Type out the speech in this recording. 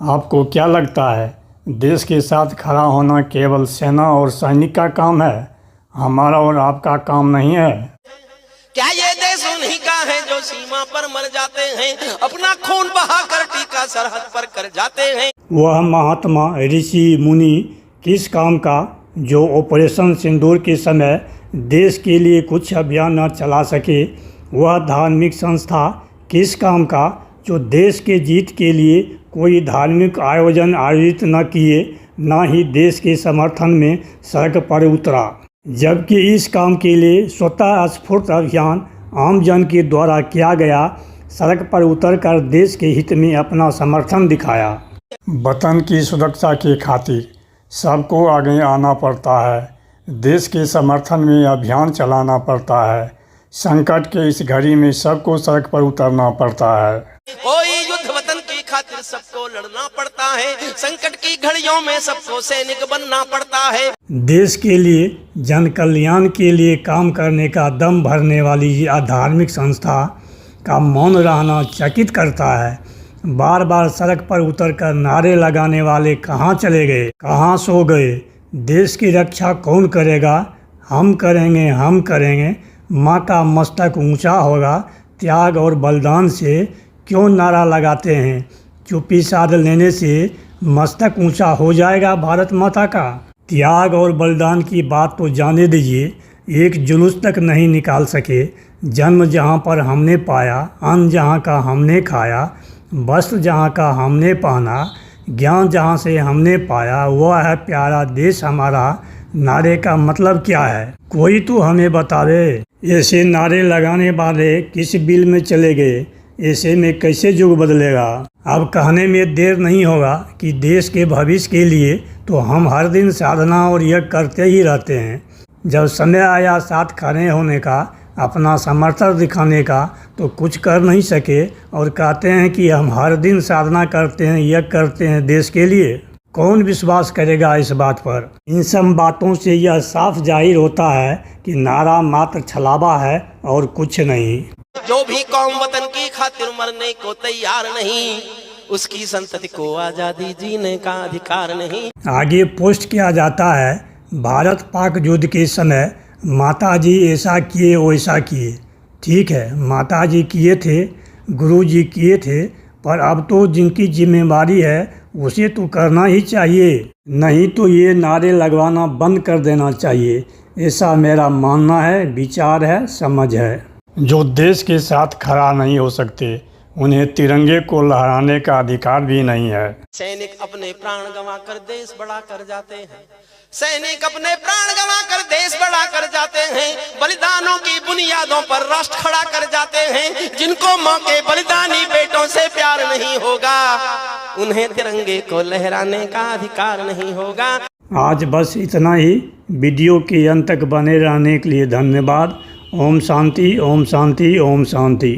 आपको क्या लगता है देश के साथ खड़ा होना केवल सेना और सैनिक का काम है, हमारा और आपका काम नहीं है? क्या ये देश उन्हीं का है जो सीमा पर मर जाते हैं, अपना खून बहाकर टीका सरहद पर कर जाते हैं? वह महात्मा ऋषि मुनि किस काम का जो ऑपरेशन सिंदूर के समय देश के लिए कुछ अभियान न चला सके? वह धार्मिक संस्था किस काम का जो देश के जीत के लिए कोई धार्मिक आयोजन आयोजित न किए, न ही देश के समर्थन में सड़क पर उतरा, जबकि इस काम के लिए स्वतः स्फूर्त अभियान आम जन के द्वारा किया गया, सड़क पर उतरकर देश के हित में अपना समर्थन दिखाया। वतन की सुरक्षा के खातिर सबको आगे आना पड़ता है, देश के समर्थन में अभियान चलाना पड़ता है। संकट के इस घड़ी में सबको सड़क पर उतरना पड़ता है। कोई युद्ध वतन की खातिर सबको लड़ना पड़ता है, संकट की घड़ियों में सबको सैनिक बनना पड़ता है। देश के लिए, जन कल्याण के लिए काम करने का दम भरने वाली यह धार्मिक संस्था का मौन रहना चकित करता है। बार बार सड़क पर उतरकर नारे लगाने वाले कहाँ चले गए, कहाँ सो गए? देश की रक्षा कौन करेगा? हम करेंगे, हम करेंगे। माँ का मस्तक ऊंचा होगा, त्याग और बलिदान से क्यों नारा लगाते हैं? चुप्पी साध लेने से मस्तक ऊंचा हो जाएगा भारत माता का? त्याग और बलिदान की बात तो जाने दीजिए, एक जुलूस तक नहीं निकाल सके। जन्म जहाँ पर हमने पाया, अन्न जहाँ का हमने खाया, वस्त्र जहाँ का हमने पहना, ज्ञान जहाँ से हमने पाया, वह है प्यारा देश हमारा। नारे का मतलब क्या है? कोई तो हमें बतावे। ऐसे नारे लगाने वाले किस बिल में चले गए? ऐसे में कैसे युग बदलेगा? अब कहने में देर नहीं होगा कि देश के भविष्य के लिए तो हम हर दिन साधना और यज्ञ करते ही रहते हैं। जब समय आया साथ खड़े होने का, अपना समर्थन दिखाने का, तो कुछ कर नहीं सके और कहते हैं कि हम हर दिन साधना करते हैं, यज्ञ करते हैं देश के लिए। कौन विश्वास करेगा इस बात पर? इन सब बातों से यह साफ जाहिर होता है कि नारा मात्र छलावा है और कुछ नहीं। जो भी कौम वतन की खातिर मरने को तैयार नहीं, उसकी संतति को आजादी जीने का अधिकार नहीं। आगे पोस्ट किया जाता है, भारत पाक युद्ध के समय माताजी ऐसा किए वैसा किए। ठीक है, माताजी किए थे, गुरुजी किए थे, पर अब तो जिनकी जिम्मेवारी है उसे तो करना ही चाहिए, नहीं तो ये नारे लगवाना बंद कर देना चाहिए। ऐसा मेरा मानना है, विचार है, समझ है। जो देश के साथ खड़ा नहीं हो सकते, उन्हें तिरंगे को लहराने का अधिकार भी नहीं है। सैनिक अपने प्राण गंवा कर देश बड़ा कर जाते हैं, सैनिक अपने प्राण गंवा कर देश बड़ा कर जाते हैं। बलिदानों की बुनियादों पर राष्ट्र खड़ा कर जाते हैं। जिनको मौके बलिदानी बेटों से प्यार नहीं होगा, उन्हें तिरंगे को लहराने का अधिकार नहीं होगा। आज बस इतना ही। वीडियो के अंत तक बने रहने के लिए धन्यवाद। ओम शांति, ओम शांति, ओम शांति।